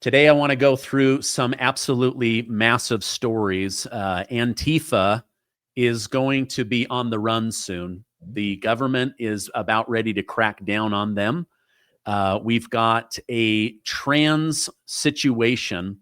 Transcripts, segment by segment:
Today, I want to go through some absolutely massive stories. Antifa is going to be on the run soon. The government is about ready to crack down on them. We've got a trans situation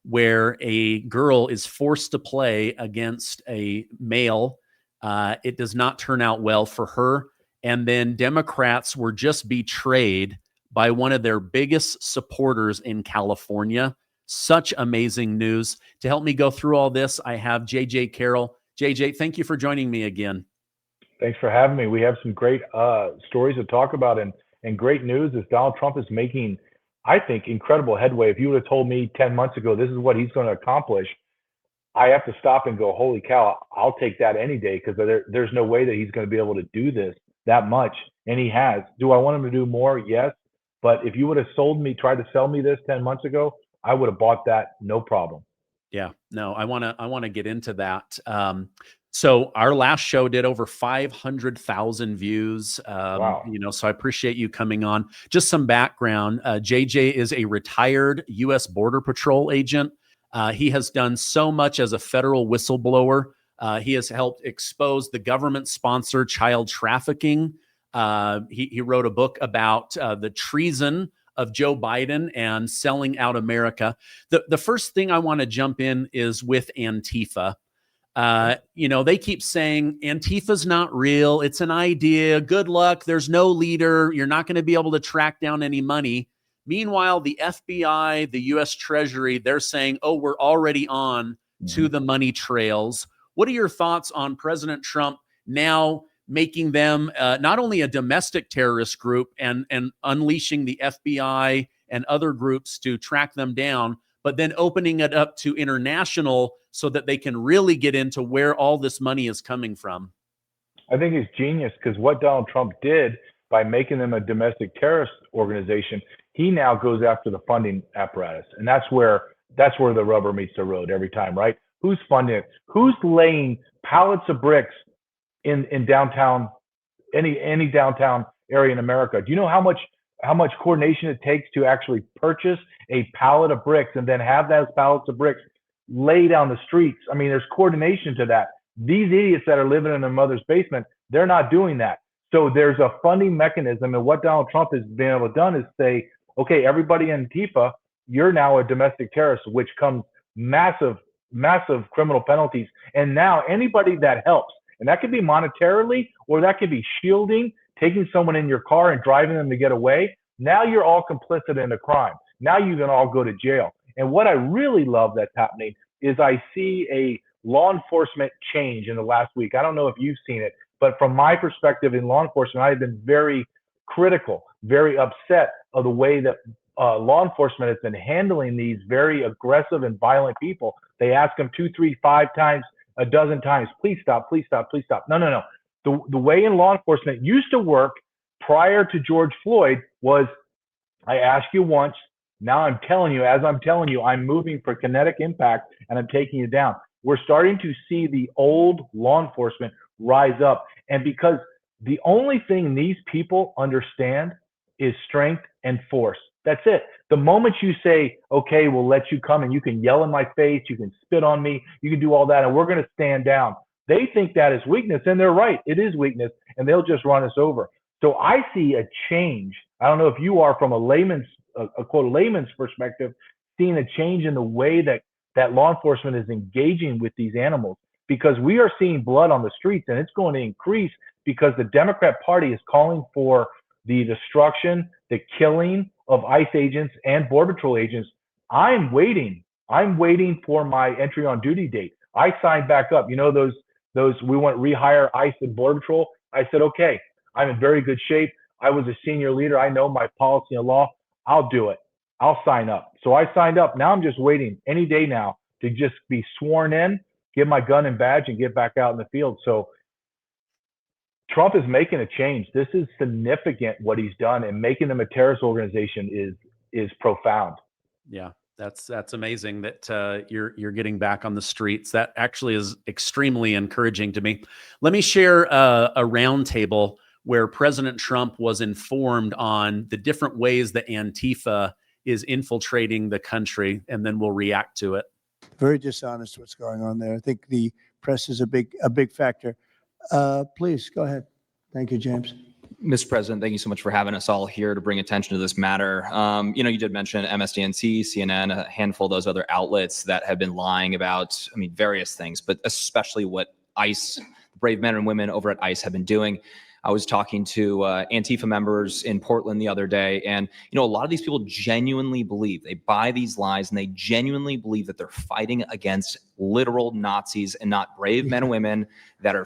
where a girl is forced to play against a male. It does not turn out well for her. And then Democrats were just betrayed by one of their biggest supporters in California. Such amazing news. To help me go through all this, I have JJ Carroll. JJ, thank you for joining me again. Thanks for having me. We have some great stories to talk about, and great news is Donald Trump is making, I think, incredible headway. If you would have told me 10 months ago this is what he's going to accomplish, I have to stop and go, holy cow, I'll take that any day, because there's no way that he's going to be able to do this that much, and he has. Do I want him to do more? Yes. But if you would have tried to sell me this 10 months ago, I would have bought that, no problem. Yeah, no, I want to get into that. So our last show did over 500,000 views. Wow. So I appreciate you coming on. Just some background. JJ is a retired U.S. Border Patrol agent. He has done so much as a federal whistleblower. He has helped expose the government-sponsored child trafficking. He wrote a book about the treason of Joe Biden and selling out America. The first thing I want to jump in is with Antifa. They keep saying Antifa's not real. It's an idea. Good luck. There's no leader. You're not going to be able to track down any money. Meanwhile, the FBI, the U.S. Treasury, they're saying, oh, we're already on to the money trails. What are your thoughts on President Trump now making them not only a domestic terrorist group and unleashing the FBI and other groups to track them down, but then opening it up to international so that they can really get into where all this money is coming from? I think it's genius, because what Donald Trump did by making them a domestic terrorist organization, he now goes after the funding apparatus. And that's where the rubber meets the road every time, right? Who's funding it? Who's laying pallets of bricks in downtown, any downtown area in America? Do you know how much coordination it takes to actually purchase a pallet of bricks and then have those pallets of bricks lay down the streets? I mean, there's coordination to that. These idiots that are living in their mother's basement, they're not doing that. So there's a funding mechanism, and what Donald Trump has been able to done is say, okay, everybody in Antifa, you're now a domestic terrorist, which comes massive criminal penalties. And now anybody that helps, and that could be monetarily, or that could be shielding, taking someone in your car and driving them to get away. Now you're all complicit in a crime. Now you can all go to jail. And what I really love that's happening is I see a law enforcement change in the last week. I don't know if you've seen it, but from my perspective in law enforcement, I've been very critical, very upset of the way that law enforcement has been handling these very aggressive and violent people. They ask them 2, 3, 5 times, a dozen times, please stop, please stop, please stop. No. The way in law enforcement used to work prior to George Floyd was, I ask you once, now I'm telling you, I'm moving for kinetic impact and I'm taking you down. We're starting to see the old law enforcement rise up. And because the only thing these people understand is strength and force. That's it. The moment you say, okay, we'll let you come and you can yell in my face, you can spit on me, you can do all that, and we're going to stand down. They think that is weakness, and they're right. It is weakness, and they'll just run us over. So I see a change. I don't know if you are, from a quote layman's perspective, seeing a change in the way that law enforcement is engaging with these animals, because we are seeing blood on the streets, and it's going to increase because the Democrat Party is calling for the destruction, the killing of ICE agents and Border Patrol agents. I'm waiting for my entry on duty date. I signed back up. You know, those we want rehire ICE and Border Patrol. I said, okay, I'm in very good shape. I was a senior leader. I know my policy and law. I'll do it. I'll sign up. So I signed up. Now I'm just waiting any day now to just be sworn in, get my gun and badge, and get back out in the field. So Trump is making a change. This is significant what he's done, and making them a terrorist organization is profound. Yeah, that's amazing that you're getting back on the streets. That actually is extremely encouraging to me. Let me share a roundtable where President Trump was informed on the different ways that Antifa is infiltrating the country, and then we'll react to it. Very dishonest what's going on there. I think the press is a big factor. Please go ahead. Thank you, James. Mr. President, thank you so much for having us all here to bring attention to this matter. You did mention MSDNC, CNN, a handful of those other outlets that have been lying about, various things, but especially what ICE, brave men and women over at ICE have been doing. I was talking to Antifa members in Portland the other day, and a lot of these people genuinely believe, they buy these lies, and they genuinely believe that they're fighting against literal Nazis and not brave men and women that are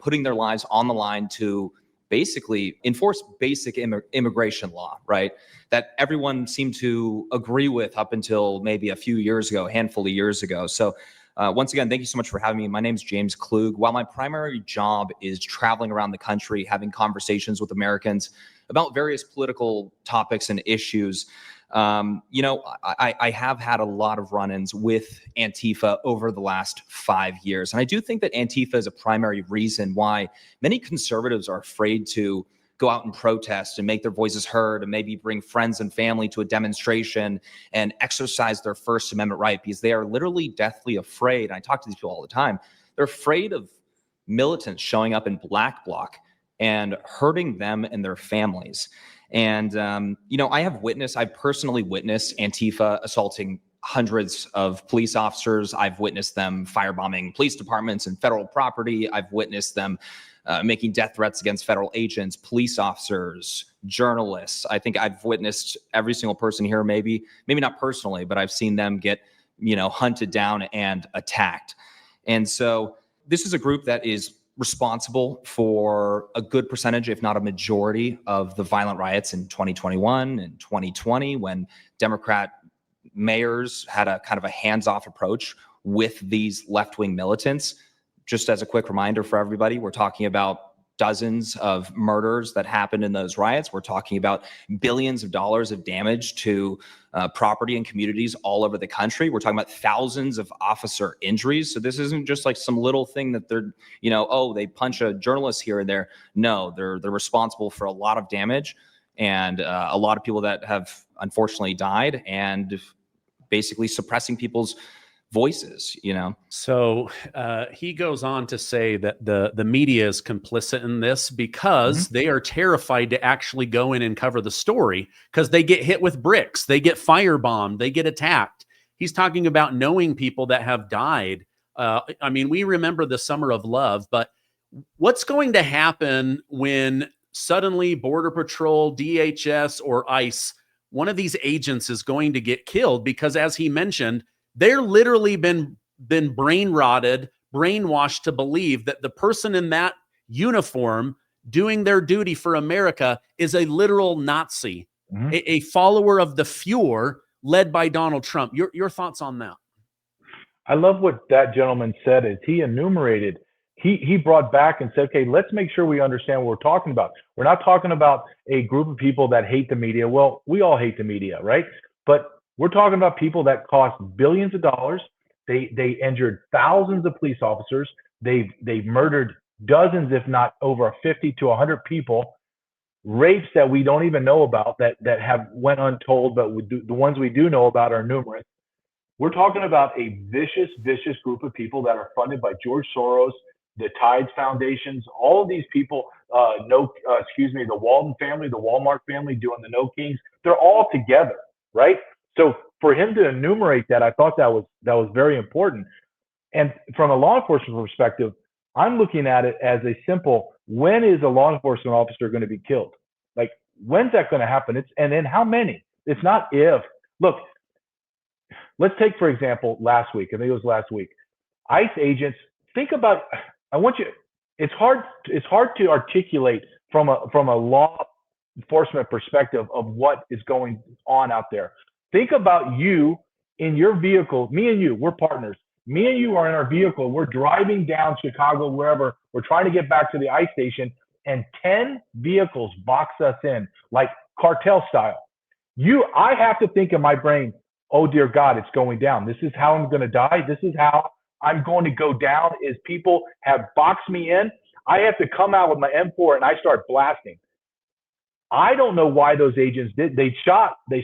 putting their lives on the line to basically enforce basic immigration law, right? That everyone seemed to agree with up until maybe a few years ago, a handful of years ago. So once again, thank you so much for having me. My name is James Klug. While my primary job is traveling around the country, having conversations with Americans about various political topics and issues, I have had a lot of run-ins with Antifa over the last 5 years. And I do think that Antifa is a primary reason why many conservatives are afraid to go out and protest and make their voices heard and maybe bring friends and family to a demonstration and exercise their First Amendment right, because they are literally deathly afraid. And I talk to these people all the time. They're afraid of militants showing up in black bloc and hurting them and their families. And, I've personally witnessed Antifa assaulting hundreds of police officers. I've witnessed them firebombing police departments and federal property. I've witnessed them making death threats against federal agents, police officers, journalists. I think I've witnessed every single person here, maybe not personally, but I've seen them get, hunted down and attacked. And so this is a group that is responsible for a good percentage, if not a majority, of the violent riots in 2021 and 2020, when Democrat mayors had a kind of a hands-off approach with these left-wing militants. Just as a quick reminder for everybody, we're talking about dozens of murders that happened in those riots. We're talking about billions of dollars of damage to property and communities all over the country. We're talking about thousands of officer injuries. So this isn't just like some little thing that they're, they punch a journalist here and there. No, they're responsible for a lot of damage and a lot of people that have unfortunately died and basically suppressing people's voices, So he goes on to say that the media is complicit in this because they are terrified to actually go in and cover the story because they get hit with bricks, they get firebombed, they get attacked. He's talking about knowing people that have died. We remember the Summer of Love, but what's going to happen when suddenly Border Patrol, DHS, or ICE, one of these agents is going to get killed? Because as he mentioned, they're literally been brainwashed to believe that the person in that uniform doing their duty for America is a literal Nazi, a follower of the Fuhrer led by Donald Trump. Your thoughts on that? I love what that gentleman said is he enumerated, he brought back and said, okay, let's make sure we understand what we're talking about. We're not talking about a group of people that hate the media. Well, we all hate the media, right? But we're talking about people that cost billions of dollars. They injured thousands of police officers. They've murdered dozens, if not over 50 to 100 people. Rapes that we don't even know about that have went untold, but the ones we do know about are numerous. We're talking about a vicious group of people that are funded by George Soros, the Tides Foundations, all of these people. The Walton family, the Walmart family, doing the No Kings. They're all together, right? So for him to enumerate that, I thought that was very important. And from a law enforcement perspective, I'm looking at it as a simple, when is a law enforcement officer going to be killed? Like, when's that going to happen? And then how many? It's not if. Look, let's take, for example, last week. I think it was last week. ICE agents, think about, it's hard to articulate from a law enforcement perspective of what is going on out there. Think about you in your vehicle. Me and you, we're partners. Me and you are in our vehicle. We're driving down Chicago, wherever. We're trying to get back to the ICE station, and 10 vehicles box us in, like cartel style. I have to think in my brain, oh, dear God, it's going down. This is how I'm going to die. This is how I'm going to go down, is people have boxed me in. I have to come out with my M4 and I start blasting. I don't know why those agents did. They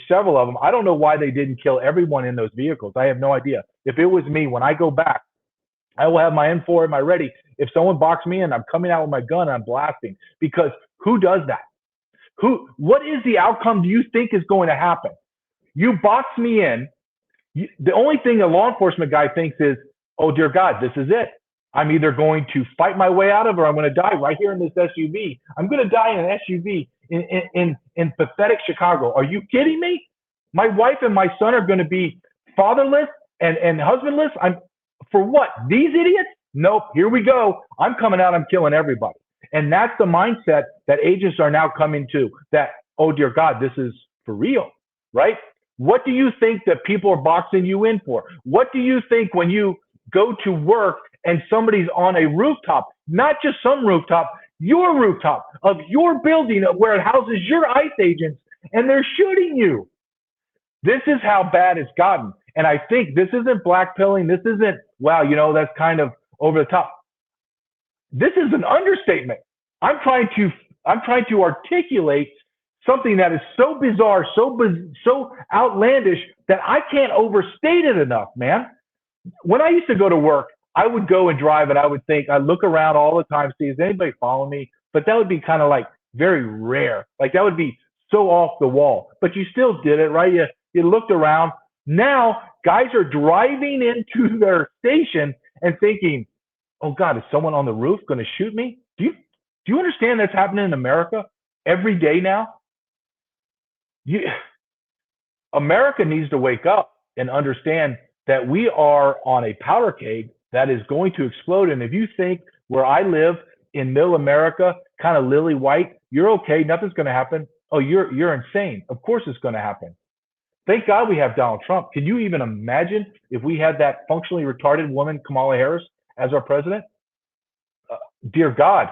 several of them. I don't know why they didn't kill everyone in those vehicles. I have no idea. If it was me, when I go back, I will have my M4 and my ready. If someone boxes me in, I'm coming out with my gun and I'm blasting. Because who does that? What is the outcome do you think is going to happen? You box me in. The only thing a law enforcement guy thinks is, oh, dear God, this is it. I'm either going to fight my way out of it or I'm going to die right here in this SUV. I'm going to die in an SUV in pathetic Chicago. Are you kidding me? My wife and my son are going to be fatherless and husbandless. For what? These idiots? Nope. Here we go. I'm coming out. I'm killing everybody. And that's the mindset that agents are now coming to, that, oh, dear God, this is for real, right? What do you think that people are boxing you in for? What do you think when you go to work and somebody's on a rooftop, not just some rooftop, your rooftop of your building where it houses your ICE agents, and they're shooting you? This is how bad it's gotten. And I think this isn't blackpilling. This isn't, wow, that's kind of over the top. This is an understatement. I'm trying to articulate something that is so bizarre, so outlandish that I can't overstate it enough, man. When I used to go to work, I would go and drive and I'd look around all the time, see, is anybody following me? But that would be kind of like very rare. Like that would be so off the wall, but you still did it, right? You looked around. Now guys are driving into their station and thinking, oh God, is someone on the roof going to shoot me? Do you understand that's happening in America every day now? America needs to wake up and understand that we are on a powder keg that is going to explode. And if you think where I live in middle America, kind of lily white, you're okay, nothing's going to happen. Oh, you're insane. Of course it's going to happen. Thank God we have Donald Trump. Can you even imagine if we had that functionally retarded woman, Kamala Harris, as our president? Dear God,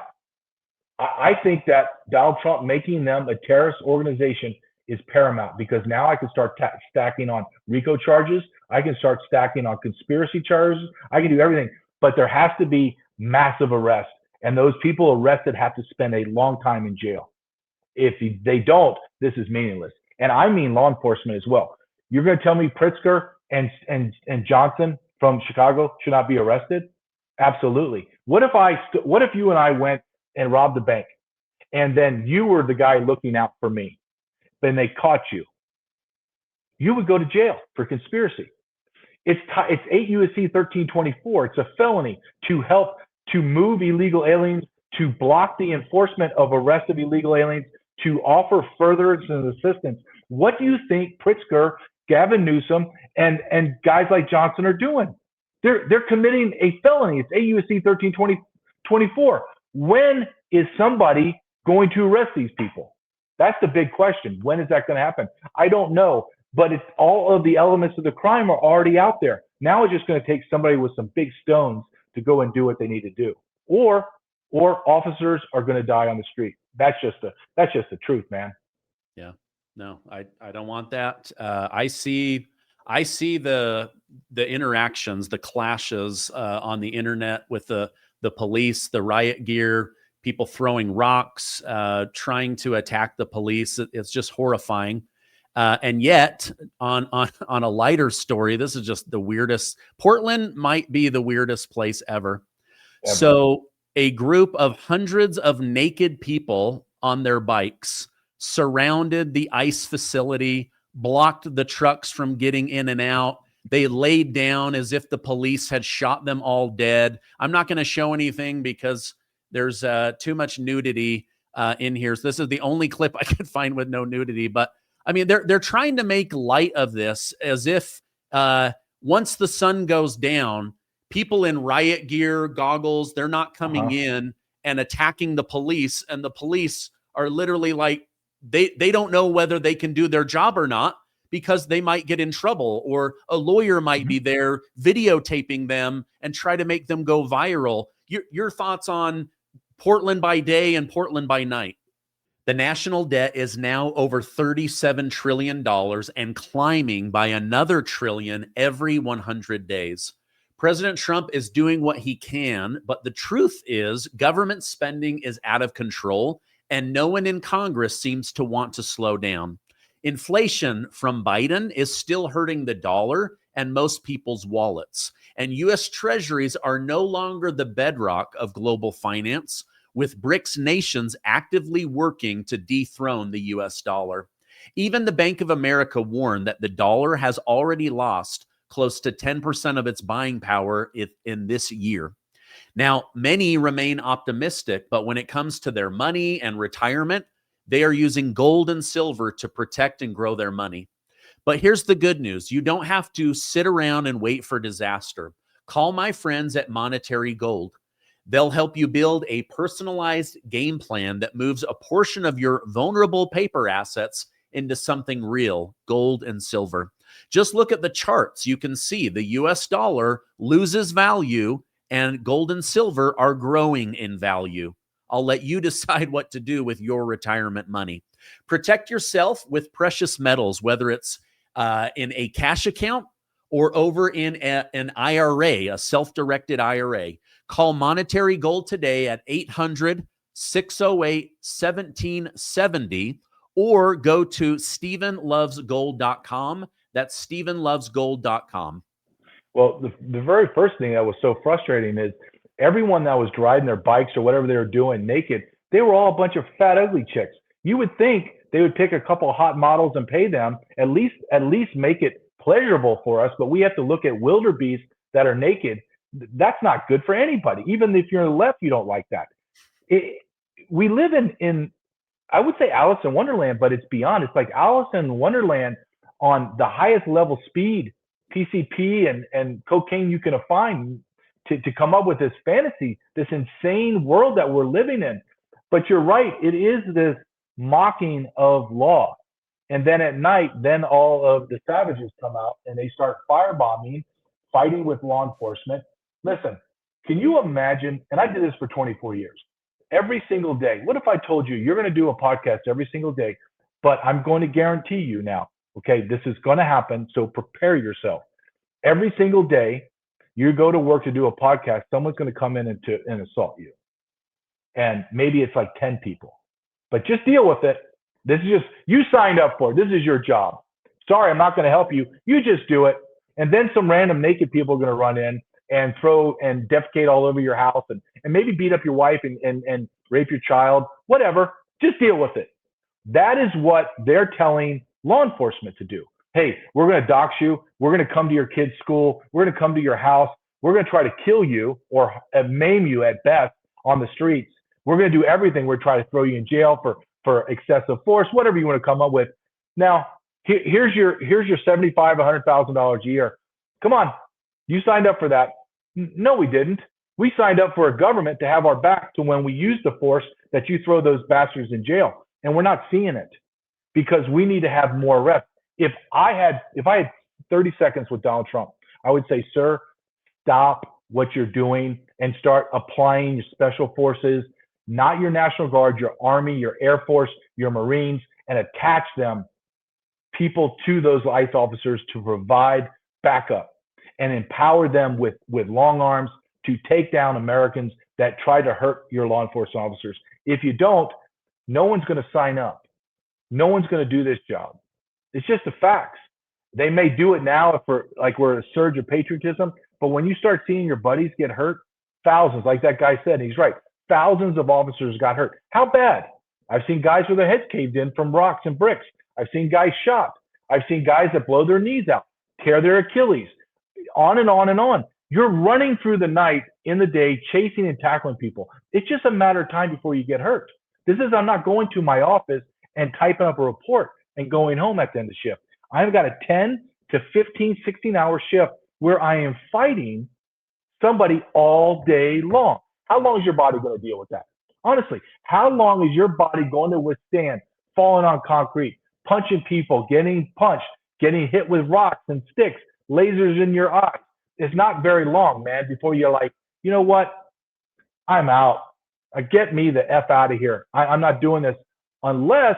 I think that Donald Trump making them a terrorist organization is paramount, because now I can start stacking on RICO charges. I can start stacking on conspiracy charges. I can do everything, but there has to be massive arrest. And those people arrested have to spend a long time in jail. If they don't, this is meaningless. And I mean law enforcement as well. You're going to tell me Pritzker and Johnson from Chicago should not be arrested? Absolutely. What if you and I went and robbed the bank, and then you were the guy looking out for me, then they caught you? You would go to jail for conspiracy. It's 8 U.S.C. 1324. It's a felony to help to move illegal aliens, to block the enforcement of arrest of illegal aliens, to offer furtherance and assistance. What do you think Pritzker, Gavin Newsom, and guys like Johnson are doing? They're committing a felony. It's 8 U.S.C. 1324. When is somebody going to arrest these people? That's the big question. When is that going to happen? I don't know, but it's all of the elements of the crime are already out there. Now it's just going to take somebody with some big stones to go and do what they need to do, or officers are going to die on the street. That's just the truth, man. Yeah, no, I don't want that. I see the interactions, the clashes on the internet with the police, the riot gear, people throwing rocks, trying to attack the police. It's just horrifying. And yet, on a lighter story, this is just the weirdest. Portland might be the weirdest place ever. So a group of hundreds of naked people on their bikes surrounded the ICE facility, blocked the trucks from getting in and out. They laid down as if the police had shot them all dead. I'm not going to show anything because there's too much nudity in here. So this is the only clip I could find with no nudity. But I mean, they're trying to make light of this as if once the sun goes down, people in riot gear, goggles, they're not coming in and attacking the police. And the police are literally like, they don't know whether they can do their job or not, because they might get in trouble, or a lawyer might be there videotaping them and try to make them go viral. Your thoughts on Portland by day and Portland by night? The national debt is now over $37 trillion and climbing by another trillion every 100 days. President Trump is doing what he can, but the truth is government spending is out of control, and no one in Congress seems to want to slow down. Inflation from Biden is still hurting the dollar and most people's wallets. And U.S. Treasuries are no longer the bedrock of global finance, with BRICS nations actively working to dethrone the U.S. dollar. Even the Bank of America warned that the dollar has already lost close to 10% of its buying power in this year. Now, many remain optimistic, but when it comes to their money and retirement, they are using gold and silver to protect and grow their money. But here's the good news. You don't have to sit around and wait for disaster. Call my friends at Monetary Gold. They'll help you build a personalized game plan that moves a portion of your vulnerable paper assets into something real, gold and silver. Just look at the charts. You can see the US dollar loses value and gold and silver are growing in value. I'll let you decide what to do with your retirement money. Protect yourself with precious metals, whether it's in a cash account or over in an IRA, a self-directed IRA. Call Monetary Gold today at 800-608-1770 or go to StephenLovesGold.com. That's StephenLovesGold.com. Well, the very first thing that was so frustrating is everyone that was riding their bikes or whatever they were doing naked, they were all a bunch of fat, ugly chicks. You would think they would pick a couple of hot models and pay them, at least make it pleasurable for us, but we have to look at wildebeests that are naked. That's not good for anybody. Even if you're on the left, you don't like that. We live in, I would say Alice in Wonderland, but it's beyond. It's like Alice in Wonderland on the highest level speed, PCP and cocaine you can find to come up with this fantasy, this insane world that we're living in. But you're right, it is this mocking of law. And then at night, then all of the savages come out and they start firebombing, fighting with law enforcement. Listen, can you imagine, and I did this for 24 years, every single day. What if I told you you're going to do a podcast every single day, but I'm going to guarantee you now, okay, this is going to happen, so prepare yourself. Every single day, you go to work to do a podcast, someone's going to come in and assault you. And maybe it's like 10 people. But just deal with it. This is just, you signed up for it. This is your job. Sorry, I'm not going to help you. You just do it. And then some random naked people are going to run in and throw and defecate all over your house and maybe beat up your wife and rape your child, whatever. Just deal with it. That is what they're telling law enforcement to do. Hey, we're going to dox you. We're going to come to your kid's school. We're going to come to your house. We're going to try to kill you or maim you at best on the streets. We're going to do everything. We're trying to throw you in jail for excessive force, whatever you want to come up with. Now, here's your $75,000, $100,000 a year. Come on, you signed up for that. No, we didn't. We signed up for a government to have our back to when we use the force that you throw those bastards in jail, and we're not seeing it because we need to have more arrests. If I had 30 seconds with Donald Trump, I would say, sir, stop what you're doing and start applying your special forces, not your National Guard, your Army, your Air Force, your Marines, and attach them, people, to those ICE officers to provide backup and empower them with long arms to take down Americans that try to hurt your law enforcement officers. If you don't, no one's going to sign up. No one's going to do this job. It's just the facts. They may do it now for like we're a surge of patriotism, but when you start seeing your buddies get hurt, thousands, like that guy said, he's right, thousands of officers got hurt. How bad? I've seen guys with their heads caved in from rocks and bricks. I've seen guys shot. I've seen guys that blow their knees out, tear their Achilles, on and on and on. You're running through the night in the day, chasing and tackling people. It's just a matter of time before you get hurt. I'm not going to my office and typing up a report and going home at the end of the shift. I've got a 10 to 15, 16-hour shift where I am fighting somebody all day long. How long is your body going to deal with that? Honestly, how long is your body going to withstand falling on concrete, punching people, getting punched, getting hit with rocks and sticks, lasers in your eyes? It's not very long, man, before you're like, you know what? I'm out. Get me the F out of here. I'm not doing this unless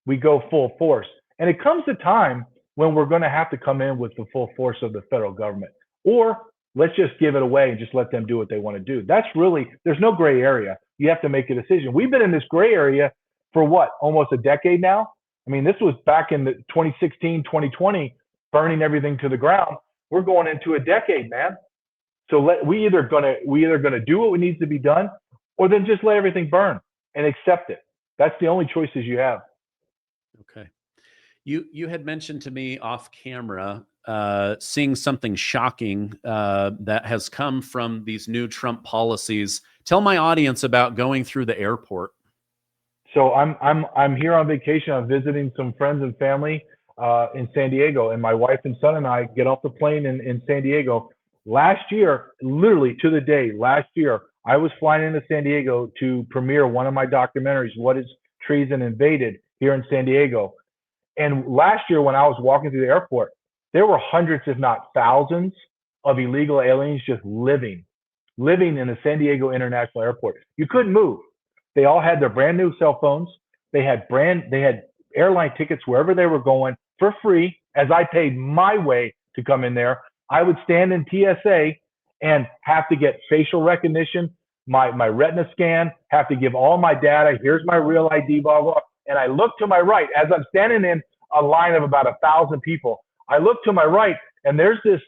we go full force. And it comes a time when we're going to have to come in with the full force of the federal government. Or let's just give it away and just let them do what they want to do. That's really, there's no gray area. You have to make a decision. We've been in this gray area for what? Almost a decade now? I mean, this was back in the 2016, 2020, burning everything to the ground. We're going into a decade, man. So we either gonna do what needs to be done, or then just let everything burn and accept it. That's the only choices you have. Okay. You had mentioned to me off camera seeing something shocking that has come from these new Trump policies. Tell my audience about going through the airport. So I'm here on vacation. I'm visiting some friends and family in San Diego, and my wife and son and I get off the plane in San Diego. Last year, literally to the day, last year, I was flying into San Diego to premiere one of my documentaries, What is Treason Invaded, here in San Diego. And last year, when I was walking through the airport, there were hundreds, if not thousands, of illegal aliens just living in the San Diego International Airport. You couldn't move. They all had their brand new cell phones. They had airline tickets wherever they were going for free, as I paid my way to come in there. I would stand in TSA and have to get facial recognition, my retina scan, have to give all my data. Here's my real ID, blah, blah. And I look to my right as I'm standing in a line of about 1,000 people. I look to my right, and there's this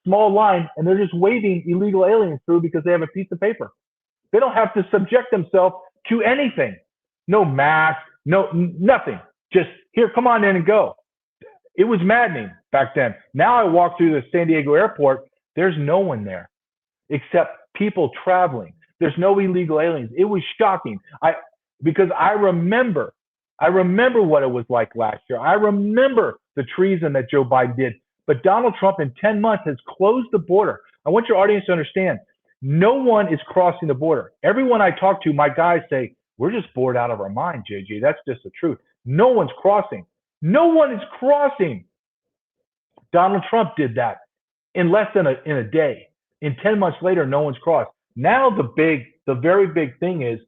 small line, and they're just waving illegal aliens through because they have a piece of paper. They don't have to subject themselves to anything. No mask, nothing. Just here, come on in and go. It was maddening back then. Now I walk through the San Diego airport, there's no one there except people traveling. There's no illegal aliens. It was shocking. Because I remember what it was like last year. I remember the treason that Joe Biden did. But Donald Trump in 10 months has closed the border. I want your audience to understand, no one is crossing the border. Everyone I talk to, my guys say, we're just bored out of our mind, JJ. That's just the truth. No one's crossing. No one is crossing. Donald Trump did that in less than a day. In 10 months later, no one's crossed. Now the very big thing is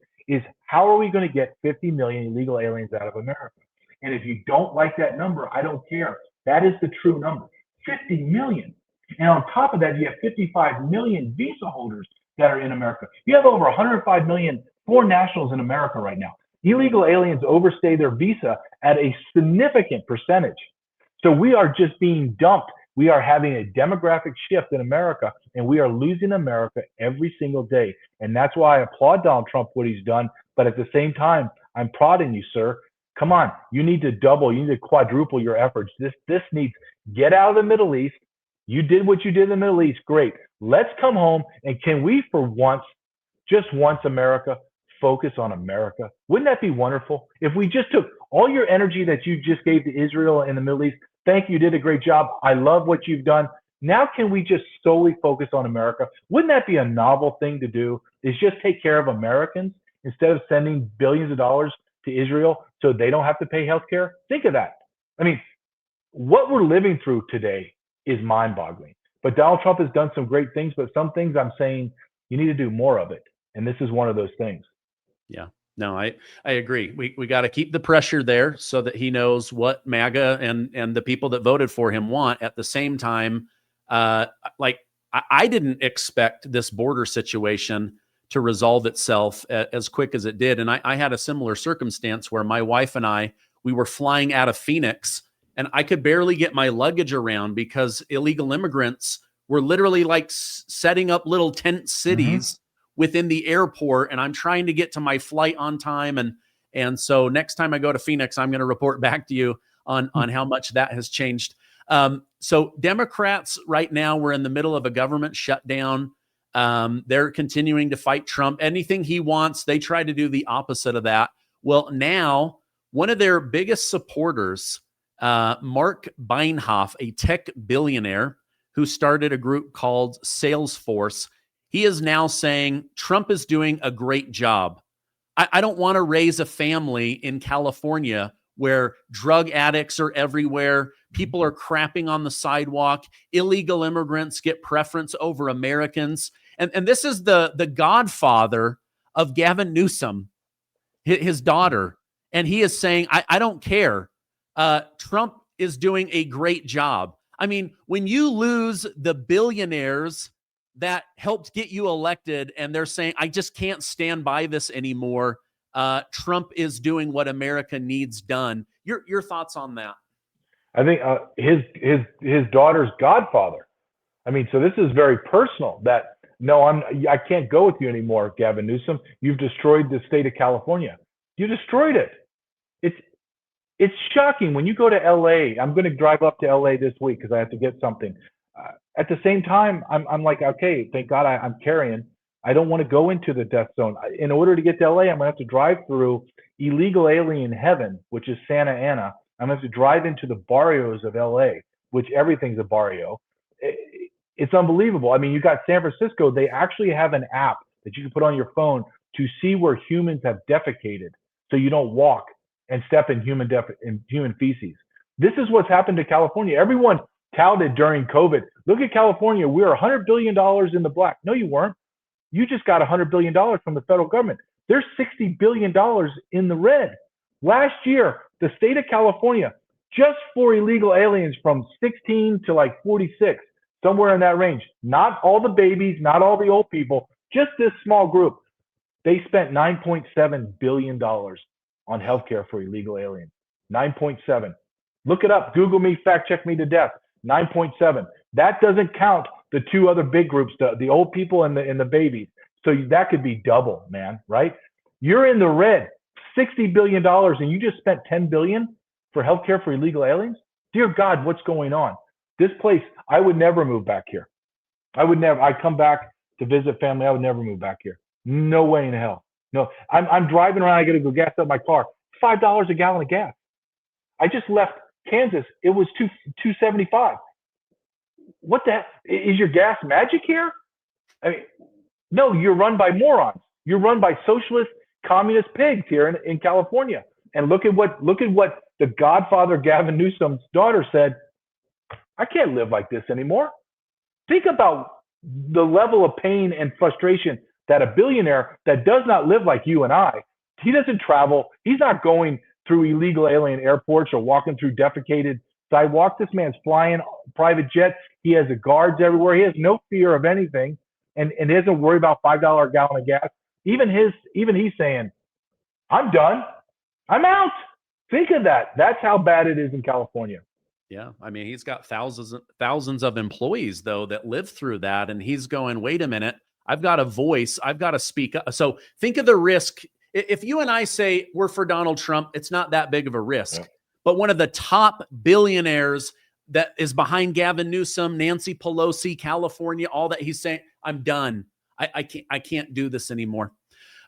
how are we going to get 50 million illegal aliens out of America? And if you don't like that number, I don't care. That is the true number, 50 million. And on top of that, you have 55 million visa holders that are in America. You have over 105 million foreign nationals in America right now. Illegal aliens overstay their visa at a significant percentage. So we are just being dumped. We are having a demographic shift in America, and we are losing America every single day. And that's why I applaud Donald Trump, what he's done. But at the same time, I'm prodding you, sir. Come on, you need to double, you need to quadruple your efforts. This needs, get out of the Middle East. You did what you did in the Middle East. Great. Let's come home, and can we, for once, just once, America, focus on America? Wouldn't that be wonderful? If we just took all your energy that you just gave to Israel and the Middle East, thank you, you did a great job. I love what you've done. Now can we just solely focus on America? Wouldn't that be a novel thing to do, is just take care of Americans instead of sending billions of dollars to Israel so they don't have to pay health care? Think of that. I mean, what we're living through today is mind-boggling. But Donald Trump has done some great things, but some things I'm saying you need to do more of it. And this is one of those things. Yeah, no, I agree. We got to keep the pressure there so that he knows what MAGA and the people that voted for him want. At the same time, I didn't expect this border situation to resolve itself as quick as it did. And I had a similar circumstance where my wife and we were flying out of Phoenix, and I could barely get my luggage around because illegal immigrants were literally like setting up little tent cities within the airport, and I'm trying to get to my flight on time. And so next time I go to Phoenix, I'm going to report back to you on how much that has changed. So Democrats right now, we're in the middle of a government shutdown. They're continuing to fight Trump. Anything he wants, they try to do the opposite of that. Well, now one of their biggest supporters, Mark Bienoff, a tech billionaire who started a group called Salesforce, he is now saying Trump is doing a great job. I don't want to raise a family in California where drug addicts are everywhere. People are crapping on the sidewalk. Illegal immigrants get preference over Americans. And this is the godfather of Gavin Newsom, his daughter. And he is saying, I don't care. Trump is doing a great job. I mean, when you lose the billionaires that helped get you elected and they're saying, I just can't stand by this anymore, Trump is doing what America needs done. Your thoughts on that? I think his daughter's godfather. I mean, so this is very personal. That no, I can't go with you anymore, Gavin Newsom. You've destroyed the state of California. You destroyed it. It's shocking when you go to LA. I'm going to drive up to LA this week because I have to get something. At the same time, I'm like, okay, thank God I'm carrying. I don't want to go into the death zone. In order to get to LA, I'm going to have to drive through illegal alien heaven, which is Santa Ana. I'm going to have to drive into the barrios of LA, which everything's a barrio. It's unbelievable. I mean, you got San Francisco. They actually have an app that you can put on your phone to see where humans have defecated, so you don't walk and step in human feces. This is what's happened to California. Everyone touted during COVID, look at California. We're $100 billion in the black. No, you weren't. You just got $100 billion from the federal government. There's $60 billion in the red. Last year, the state of California, just for illegal aliens from 16 to like 46, somewhere in that range, not all the babies, not all the old people, just this small group, they spent $9.7 billion on healthcare for illegal aliens. 9.7. Look it up. Google me, fact check me to death. 9.7. That doesn't count the two other big groups, the old people and the babies. So that could be double, man, right? You're in the red, $60 billion, and you just spent $10 billion for healthcare for illegal aliens? Dear God, what's going on? This place, I would never move back here. I would never. I come back to visit family. I would never move back here. No way in hell. No, I'm driving around. I got to go gas up my car. $5 a gallon of gas. I just left Kansas. It was $2.75. What the heck? Is your gas magic here? I mean, no, you're run by morons. You're run by socialist, communist pigs here in California. And look at what the Godfather Gavin Newsom's daughter said. I can't live like this anymore. Think about the level of pain and frustration that a billionaire that does not live like you and I, he doesn't travel. He's not going through illegal alien airports or walking through defecated sidewalks. This man's flying private jets. He has guards everywhere. He has no fear of anything, and he doesn't worry about $5 a gallon of gas. Even he's saying, I'm done. I'm out. Think of that. That's how bad it is in California. Yeah, I mean, he's got thousands of employees, though, that live through that. And he's going, wait a minute, I've got a voice. I've got to speak up. So think of the risk. If you and I say we're for Donald Trump, it's not that big of a risk. Yeah. But one of the top billionaires that is behind Gavin Newsom, Nancy Pelosi, California, all that, he's saying, I'm done. I can't do this anymore.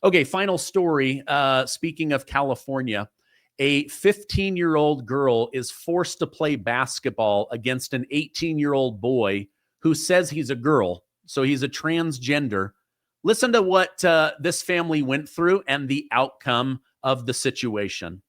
Okay, final story. Speaking of California, a 15-year-old girl is forced to play basketball against an 18-year-old boy who says he's a girl. So he's a transgender. Listen to what this family went through and the outcome of the situation.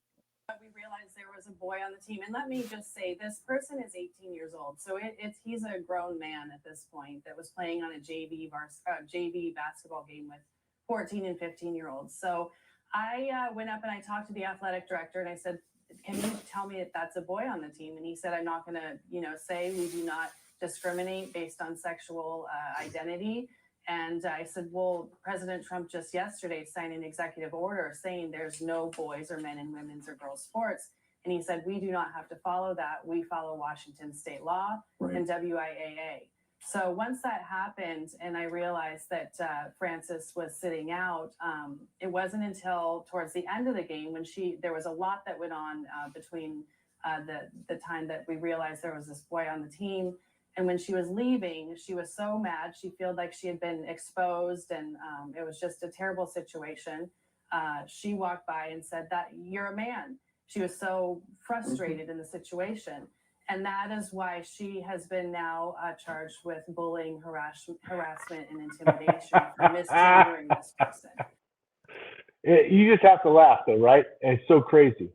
We realized there was a boy on the team. And let me just say, this person is 18 years old. So he's a grown man at this point that was playing on a JV basketball game with 14 and 15-year-olds. So I went up and I talked to the athletic director and I said, can you tell me if that's a boy on the team? And he said, I'm not going to, say we do not discriminate based on sexual identity. And I said, well, President Trump just yesterday signed an executive order saying there's no boys or men in women's or girls sports. And he said, we do not have to follow that. We follow Washington state law and WIAA. So once that happened and I realized that Frances was sitting out, it wasn't until towards the end of the game when there was a lot that went on between the time that we realized there was this boy on the team. And when she was leaving, she was so mad. She felt like she had been exposed and it was just a terrible situation. She walked by and said that you're a man. She was so frustrated in the situation. And that is why she has been now charged with bullying, harassment, and intimidation for misgendering this person. You just have to laugh, though, right? And it's so crazy.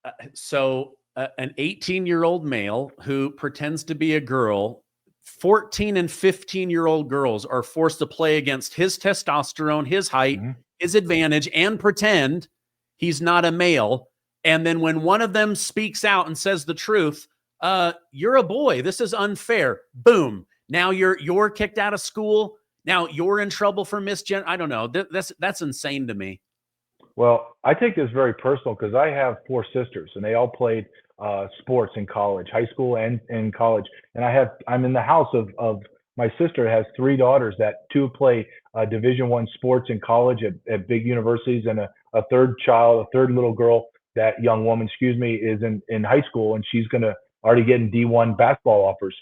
An 18-year-old male who pretends to be a girl, 14 and 15-year-old girls are forced to play against his testosterone, his height, his advantage, and pretend he's not a male. And then when one of them speaks out and says the truth, you're a boy. This is unfair. Boom. Now you're kicked out of school. Now you're in trouble for misgender. I don't know. That's insane to me. Well, I take this very personal because I have 4 sisters and they all played sports in college, high school and in college. And I'm in the house of my sister has 3 daughters that 2 play Division I sports in college at big universities, and a third child, a third little girl, that young woman, excuse me, is in high school, and she's gonna already getting D1 basketball offers.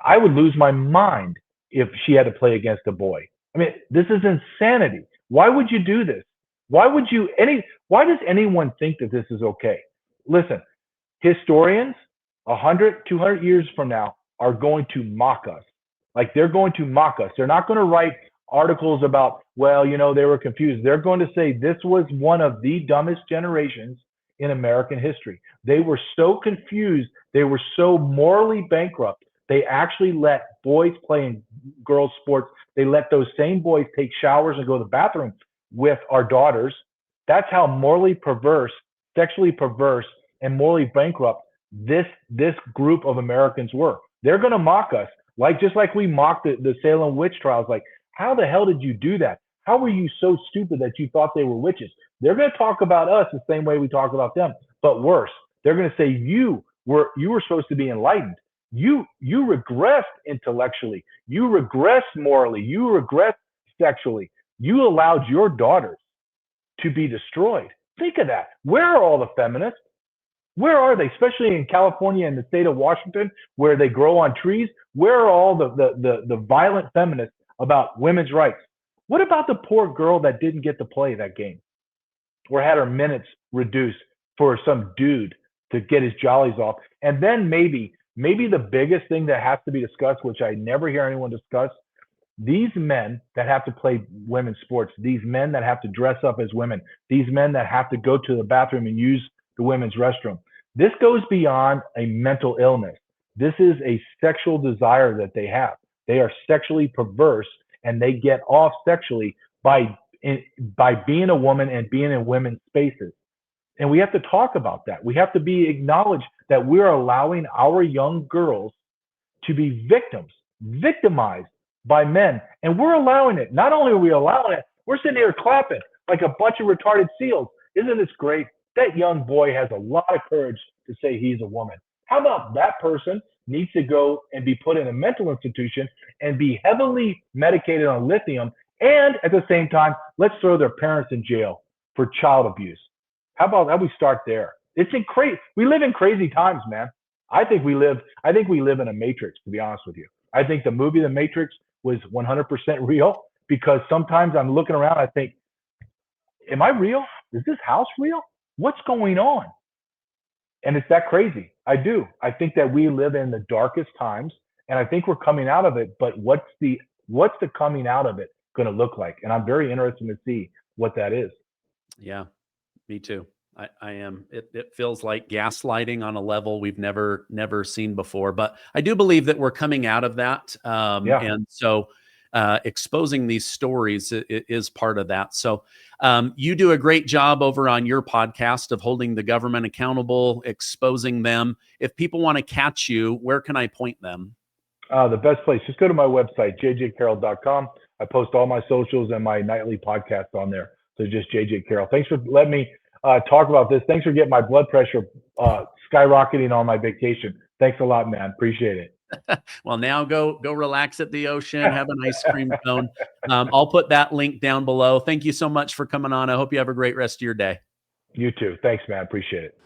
I would lose my mind if she had to play against a boy. I mean, this is insanity. Why would you do this? Why does anyone think that this is okay? Listen, historians 100, 200 years from now are going to mock us. Like, they're going to mock us. They're not going to write articles about, well, they were confused. They're going to say this was one of the dumbest generations in American history. They were so confused. They were so morally bankrupt. They actually let boys play in girls' sports. They let those same boys take showers and go to the bathroom with our daughters. That's how morally perverse, sexually perverse, and morally bankrupt this group of Americans were. They're going to mock us, just like we mocked the Salem witch trials. Like, how the hell did you do that? How were you so stupid that you thought they were witches? They're going to talk about us the same way we talk about them, but worse. They're going to say you were supposed to be enlightened. You regressed intellectually. You regressed morally. You regressed sexually. You allowed your daughters to be destroyed. Think of that. Where are all the feminists? Where are they? Especially in California and the state of Washington, where they grow on trees. Where are all the violent feminists about women's rights? What about the poor girl that didn't get to play that game, or had her minutes reduced for some dude to get his jollies off? And then maybe the biggest thing that has to be discussed, which I never hear anyone discuss, these men that have to play women's sports, these men that have to dress up as women, these men that have to go to the bathroom and use the women's restroom. This goes beyond a mental illness. This is a sexual desire that they have. They are sexually perverse, and they get off sexually by being a woman and being in women's spaces. And we have to talk about that. We have to acknowledge that we're allowing our young girls to be victimized by men. And we're allowing it. Not only are we allowing it, we're sitting here clapping like a bunch of retarded seals. Isn't this great? That young boy has a lot of courage to say he's a woman. How about that person needs to go and be put in a mental institution and be heavily medicated on lithium, and at the same time, let's throw their parents in jail for child abuse. How about that? We start there. We live in crazy times, man. I think we live in a matrix, to be honest with you. I think the movie The Matrix was 100% real, because sometimes I'm looking around, I think, am I real? Is this house real? What's going on? And it's that crazy. I do. I think that we live in the darkest times, and I think we're coming out of it. But what's the coming out of it going to look like? And I'm very interested to see what that is. Yeah, me too. I am. It feels like gaslighting on a level we've never seen before. But I do believe that we're coming out of that. And so exposing these stories is part of that. So you do a great job over on your podcast of holding the government accountable, exposing them. If people want to catch you, where can I point them? The best place, just go to my website, jjcarroll.com. I post all my socials and my nightly podcast on there. So just JJ Carroll. Thanks for letting me talk about this. Thanks for getting my blood pressure skyrocketing on my vacation. Thanks a lot, man. Appreciate it. Well, now go relax at the ocean, have an ice cream cone. I'll put that link down below. Thank you so much for coming on. I hope you have a great rest of your day. You too. Thanks, man. Appreciate it.